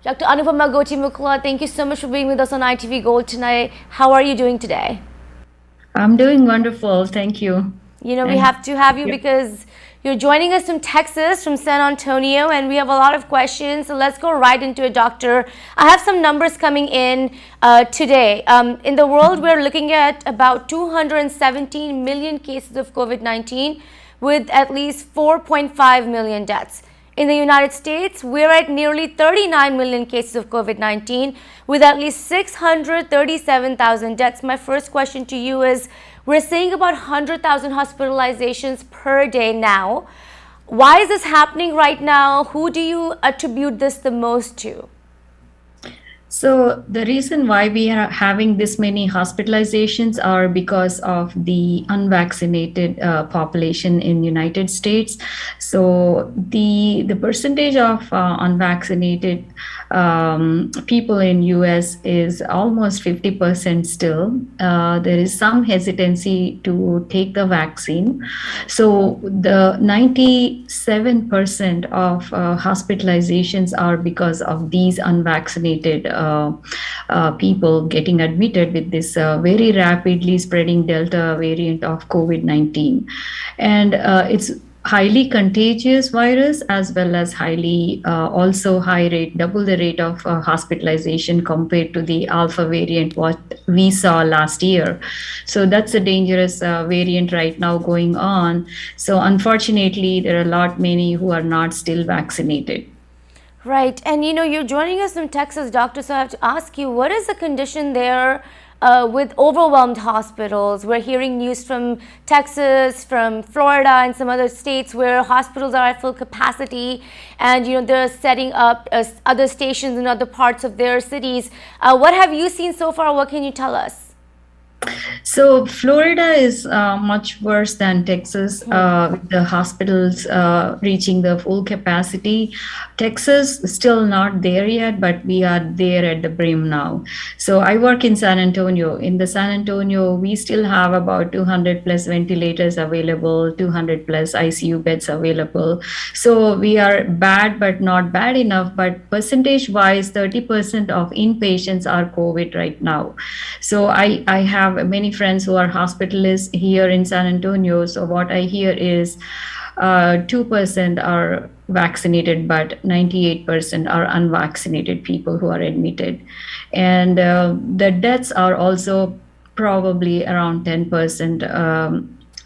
Dr. Anupama Gotimukla, thank you so much for being with us on ITV Gold tonight. How are you doing today? I'm doing wonderful. Thank you. You know, we And have to have you because you're joining us from Texas, from San Antonio, and we have a lot of questions. So let's go right into it, Doctor. I have some numbers coming in today. In the world, we're looking at about 217 million cases of COVID-19 with at least 4.5 million deaths. In the United States, we're at nearly 39 million cases of COVID-19 with at least 637,000 deaths. My first question to you is, we're seeing about 100,000 hospitalizations per day now. Why is this happening right now? Who do you attribute this the most to? so the reason why we are having this many hospitalizations are because of the unvaccinated population in United States. So the percentage of unvaccinated people in US is almost 50% still. There is some hesitancy to take the vaccine. So the 97% of hospitalizations are because of these unvaccinated people getting admitted with this very rapidly spreading Delta variant of COVID-19. And it's highly contagious virus as well as highly also high rate, double the rate of hospitalization compared to the alpha variant what we saw last year. So that's a dangerous variant right now going on. So unfortunately there are a lot many who are not still vaccinated. Right, and you know, you're joining us from Texas, doctor, so I have to ask you, what is the condition there with overwhelmed hospitals? We're hearing news from Texas, from Florida, and some other states where hospitals are at full capacity, and you know, they're setting up other stations in other parts of their cities. What have you seen so far? What can you tell us? So Florida is much worse than Texas, with the hospitals reaching the full capacity. Texas still not there yet, but we are there at the brim now. So I work in San Antonio. In the San Antonio, we still have about 200 plus ventilators available, 200 plus ICU beds available. So we are bad, but not bad enough. But percentage wise, 30% of inpatients are COVID right now. So I have many friends who are hospitalists here in San Antonio. So what I hear is 2% are vaccinated, but 98% are unvaccinated people who are admitted. And the deaths are also probably around 10%.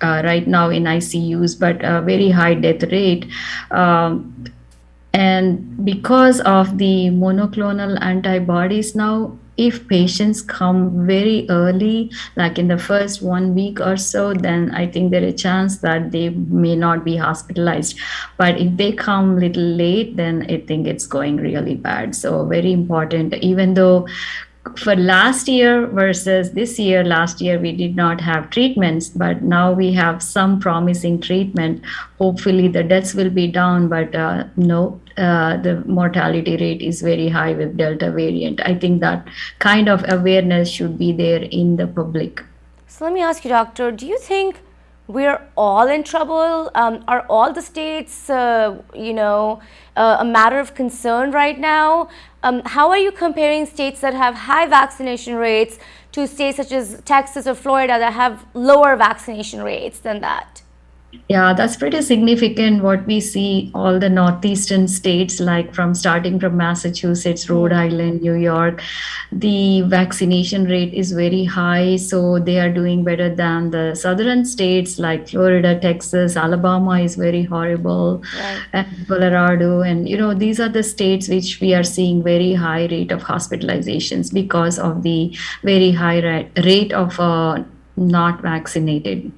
Right now in ICUs, but a very high death rate. And because of the monoclonal antibodies now, if patients come very early, like in the first 1 week or so, then I think there is a chance that they may not be hospitalized. But if they come little late, then I think it's going really bad. So very important, even though for last year versus this year, last year we did not have treatments, but now we have some promising treatment. Hopefully the deaths will be down, but no, the mortality rate is very high with Delta variant. I think that kind of awareness should be there in the public. So let me ask you, doctor, do you think we're all in trouble? Are all the states, a matter of concern right now? How are you comparing states that have high vaccination rates to states such as Texas or Florida that have lower vaccination rates than that? Yeah, that's pretty significant what we see all the northeastern states, like starting from Massachusetts, Rhode Island, New York. The vaccination rate is very high, so they are doing better than the southern states like Florida, Texas, Alabama is very horrible, Right. and Colorado. And these are the states which we are seeing very high rate of hospitalizations because of the very high rate of not vaccinated.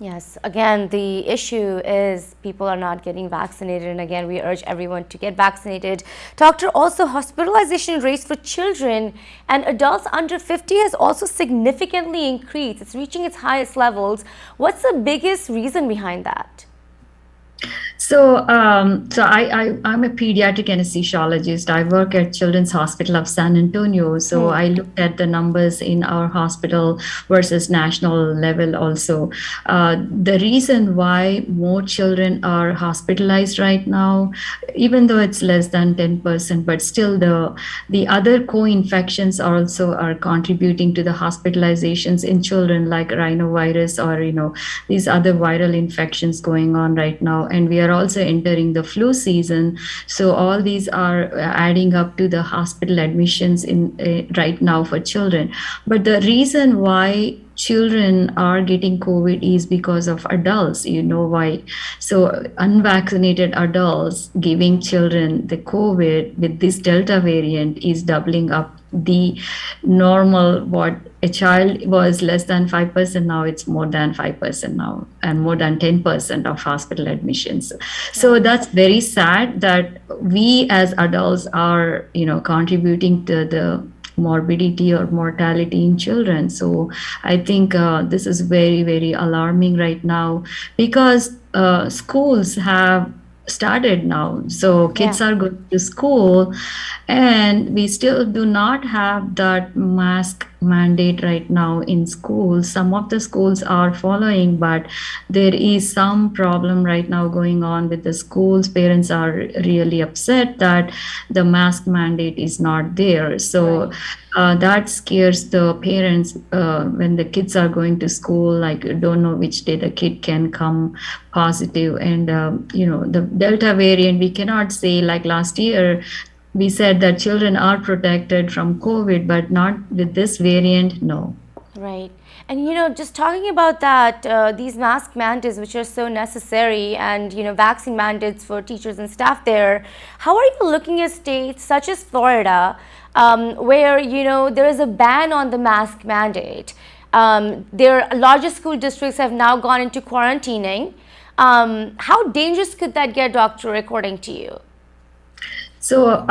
Yes, again, the issue is people are not getting vaccinated, and again, we urge everyone to get vaccinated. Doctor, also hospitalization rates for children and adults under 50 has also significantly increased. It's reaching its highest levels. What's the biggest reason behind that? I'm a pediatric anesthesiologist. I work at Children's Hospital of San Antonio. So Hmm. I looked at the numbers in our hospital versus national level also. The reason why more children are hospitalized right now, even though it's less than 10%, but still the other co-infections also are contributing to the hospitalizations in children, like rhinovirus or these other viral infections going on right now. And we are also entering the flu season, so all these are adding up to the hospital admissions in right now for children. But the reason why children are getting COVID is because of adults. You know why? So unvaccinated adults giving children the COVID with this Delta variant is doubling up the normal. What a child was less than 5%, now it's more than 5% now, and more than 10% of hospital admissions. So Right. that's very sad that we as adults are contributing to the morbidity or mortality in children. So I think this is very, very alarming right now, because schools have started now. So Yeah. kids are going to school, and we still do not have that mask mandate right now in schools. Some of the schools are following, but there is some problem right now going on with the schools. Parents are really upset that the mask mandate is not there. So Right. that scares the parents when the kids are going to school, like don't know which day the kid can come positive. And the Delta variant, we cannot say, like last year we said that children are protected from COVID, but not with this variant, no. Right. And just talking about that, these mask mandates, which are so necessary, and vaccine mandates for teachers and staff there, how are you looking at states such as Florida, where there is a ban on the mask mandate? Their largest school districts have now gone into quarantining. How dangerous could that get, doctor, according to you? So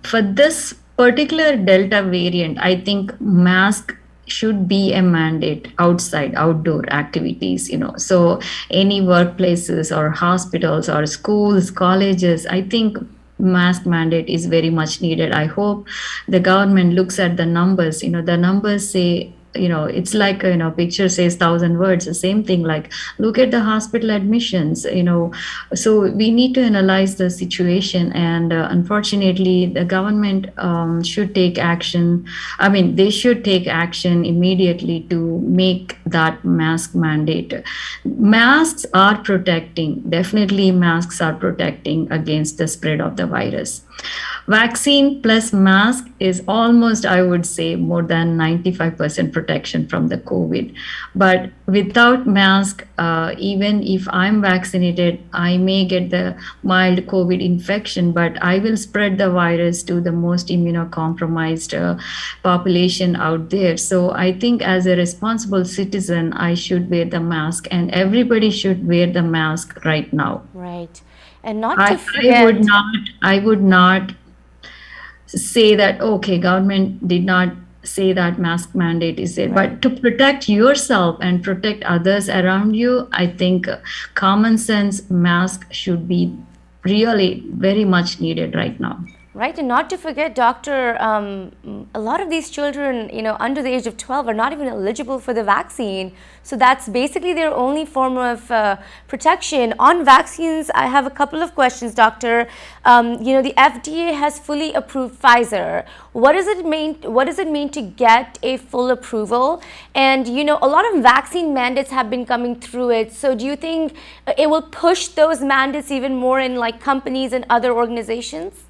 for this particular Delta variant, I think mask should be a mandate outside outdoor activities. So any workplaces or hospitals or schools, colleges, I think mask mandate is very much needed. I hope the government looks at the numbers. The numbers say, it's like, picture says thousand words. The same thing, like look at the hospital admissions. So we need to analyze the situation, and unfortunately the government should take action. I mean, they should take action immediately to make that mask mandate. Masks are protecting, definitely masks are protecting against the spread of the virus. Vaccine plus mask is almost, I would say, more than 95% protection from the COVID. But without mask, even if I'm vaccinated, I may get the mild COVID infection, but I will spread the virus to the most immunocompromised population out there. So I think as a responsible citizen, I should wear the mask, and everybody should wear the mask right now. Right. And not to I forget, I would not say that, okay, government did not say that mask mandate is there, right. but to protect yourself and protect others around you, I think common sense mask should be really very much needed right now. Right, and not to forget, doctor, a lot of these children, under the age of 12 are not even eligible for the vaccine. So that's basically their only form of protection. On vaccines, I have a couple of questions, doctor. The FDA has fully approved Pfizer. What does it mean? What does it mean to get a full approval? And a lot of vaccine mandates have been coming through it. So do you think it will push those mandates even more in like companies and other organizations?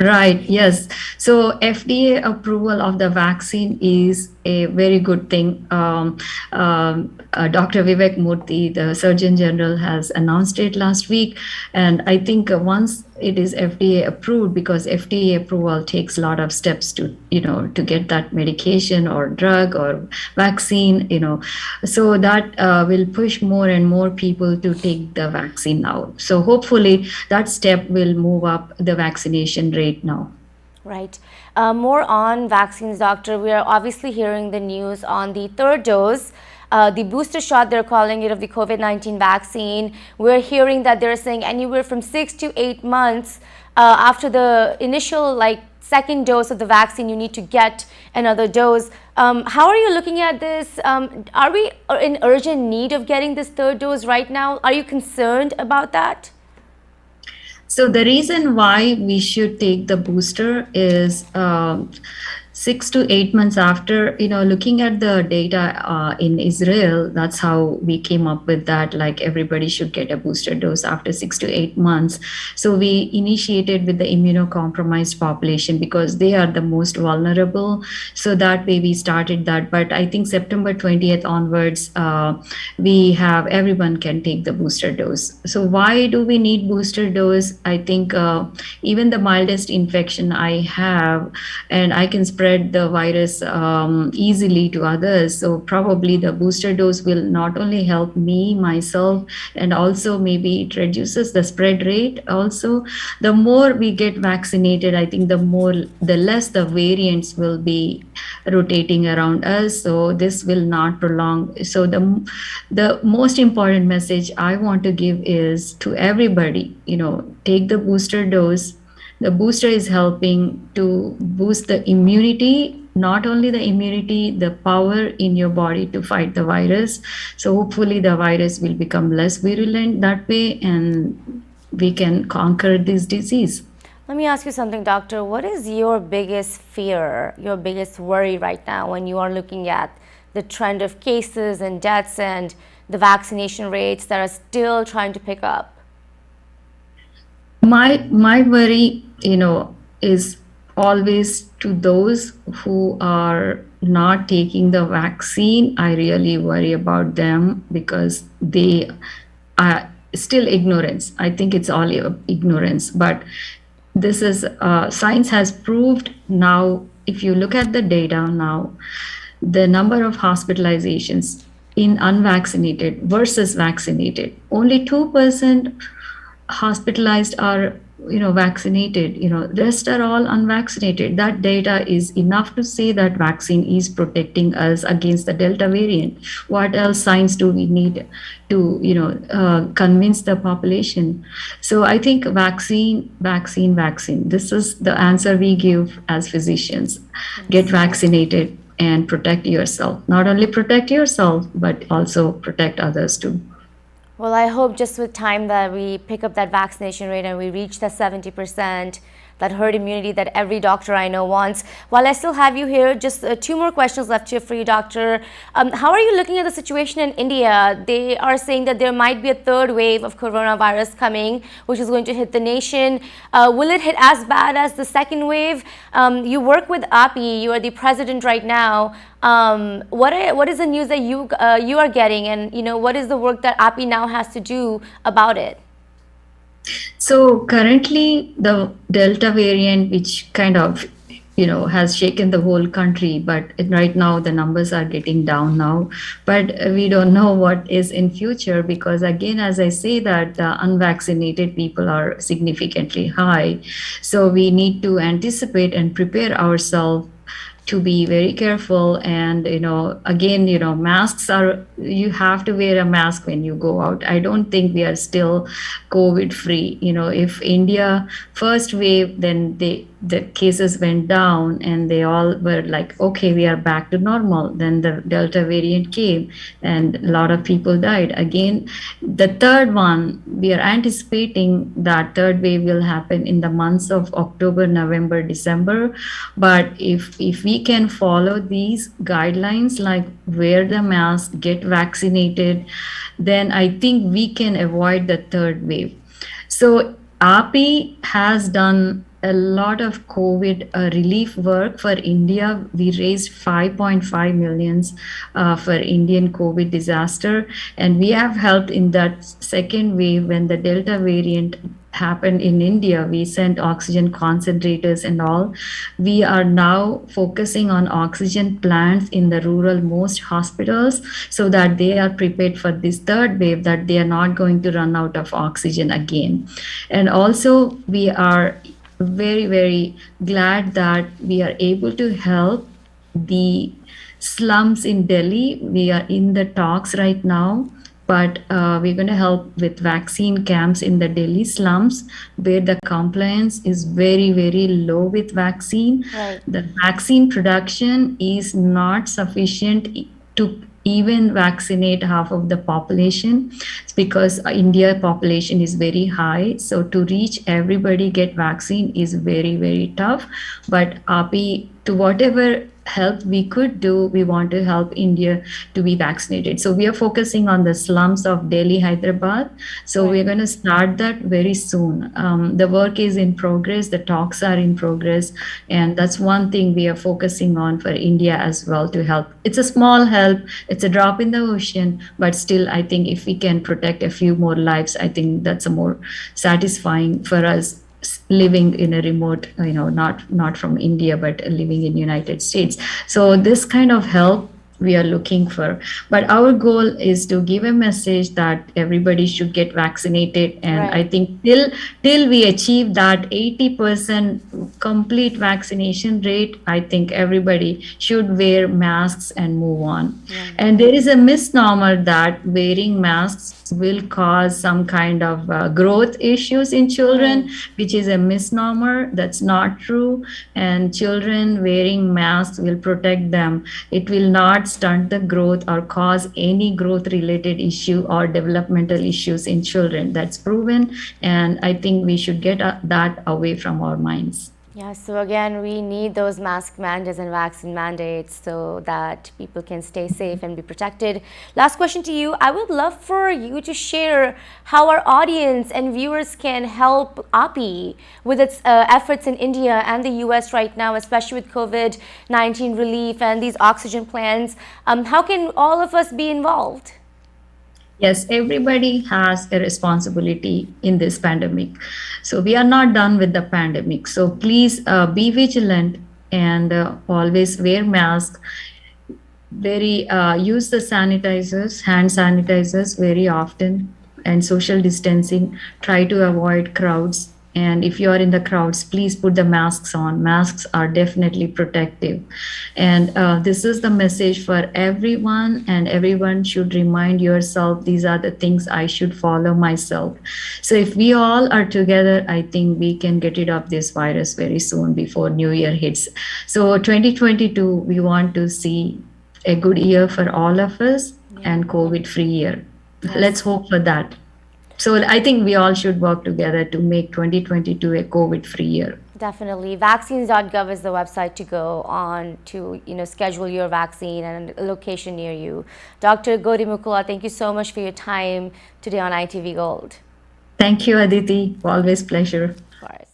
Right, yes. So FDA approval of the vaccine is a very good thing. Dr. Vivek Murthy, the Surgeon General, has announced it last week. And I think once it is FDA approved, because FDA approval takes a lot of steps to get that medication or drug or vaccine, so that will push more and more people to take the vaccine now. So hopefully that step will move up the vaccination rate now. Right. More on vaccines, doctor. We are obviously hearing the news on the third dose. the booster shot, they're calling it, of the COVID-19 vaccine. We're hearing that they're saying anywhere from 6 to 8 months after the initial second dose of the vaccine, you need to get another dose. How are you looking at this? Are we in urgent need of getting this third dose right now? Are you concerned about that? So the reason why we should take the booster is 6 to 8 months after, looking at the data in Israel, that's how we came up with that, like everybody should get a booster dose after 6 to 8 months. So we initiated with the immunocompromised population because they are the most vulnerable. So that way we started that. But I think September 20th onwards, we have everyone can take the booster dose. So why do we need booster dose? I think even the mildest infection I have, and I can spread the virus easily to others. So probably the booster dose will not only help me, myself, and also maybe it reduces the spread rate. Also, the more we get vaccinated, I think the less the variants will be rotating around us. So this will not prolong. So the most important message I want to give is to everybody, take the booster dose. The booster is helping to boost the immunity, not only the immunity, the power in your body to fight the virus. So hopefully the virus will become less virulent that way and we can conquer this disease. Let me ask you something, doctor. What is your biggest fear, your biggest worry right now when you are looking at the trend of cases and deaths and the vaccination rates that are still trying to pick up? My worry, is always to those who are not taking the vaccine. I really worry about them because they are still ignorance. I think it's all ignorance, but this is science has proved now. If you look at the data now, the number of hospitalizations in unvaccinated versus vaccinated, only 2% hospitalized are vaccinated, rest are all unvaccinated. That data is enough to say that vaccine is protecting us against the Delta variant. What else science do we need to convince the population? So I think vaccine. This is the answer we give as physicians. Get vaccinated and protect yourself. Not only protect yourself, but also protect others too. Well, I hope just with time that we pick up that vaccination rate and we reach that 70%, that herd immunity that every doctor I know wants. While I still have you here, just 2 more questions left here for you, doctor. How are you looking at the situation in India? They are saying that there might be a third wave of coronavirus coming, which is going to hit the nation. Will it hit as bad as the second wave? You work with API. You are the president right now. What is the news that you are getting, and what is the work that API now has to do about it? So currently the Delta variant, which kind of has shaken the whole country, but right now the numbers are getting down now, but we don't know what is in future because again, as I say, that the unvaccinated people are significantly high. So we need to anticipate and prepare ourselves to be very careful. And again, masks are, you have to wear a mask when you go out. I don't think we are still COVID free. If India first wave, then the cases went down and they all were like, okay, we are back to normal. Then the Delta variant came and a lot of people died. Again, the third one, we are anticipating that third wave will happen in the months of October, November, December. But if we can follow these guidelines, like wear the mask, get vaccinated, then I think we can avoid the third wave. So API has done a lot of COVID relief work for India. We raised 5.5 millions for Indian COVID disaster. And we have helped in that second wave when the Delta variant happened in India. We sent oxygen concentrators and all. We are now focusing on oxygen plants in the rural most hospitals so that they are prepared for this third wave, that they are not going to run out of oxygen again. And also we are very, very glad that we are able to help the slums in Delhi. We are in the talks right now, but we're going to help with vaccine camps in the Delhi slums where the compliance is very, very low with vaccine. Right. The vaccine production is not sufficient to even vaccinate half of the population. It's because India population is very high, so to reach everybody get vaccine is very, very tough. But API, to whatever help we could do, we want to help India to be vaccinated. So we are focusing on the slums of Delhi, Hyderabad. So we're going to start that very soon. The work is in progress, the talks are in progress, and that's one thing we are focusing on for India as well to help. It's a small help, it's a drop in the ocean, but still, I think if we can protect a few more lives, I think that's a more satisfying for us living in a remote, not from India, but living in United States. So this kind of help we are looking for. But our goal is to give a message that everybody should get vaccinated. And I Right. think till we achieve that 80% complete vaccination rate, I think everybody should wear masks and move on. And there is a misnomer that wearing masks will cause some kind of growth issues in children, which is a misnomer. That's not true. And children wearing masks will protect them. It will not stunt the growth or cause any growth related issue or developmental issues in children. That's proven. And I think we should get that away from our minds. Yeah, so again, we need those mask mandates and vaccine mandates so that people can stay safe and be protected. Last question to you. I would love for you to share how our audience and viewers can help API with its efforts in India and the US right now, especially with COVID-19 relief and these oxygen plans. How can all of us be involved? Yes, everybody has a responsibility in this pandemic. So we are not done with the pandemic. So please be vigilant and always wear mask. Very use the sanitizers, hand sanitizers very often, and social distancing. Try to avoid crowds. And if you are in the crowds, please put the masks on. Masks are definitely protective. And this is the message for everyone, and everyone should remind yourself these are the things I should follow myself. So if we all are together, I think we can get rid of this virus very soon before New Year hits. So 2022, we want to see a good year for all of us and COVID free year. Let's hope for that. So I think we all should work together to make 2022 a COVID free year. Definitely. Vaccines.gov is the website to go on to, schedule your vaccine and a location near you. Dr. Gauri Mukula, thank you so much for your time today on ITV Gold. Thank you, Aditi. Always pleasure. Of course.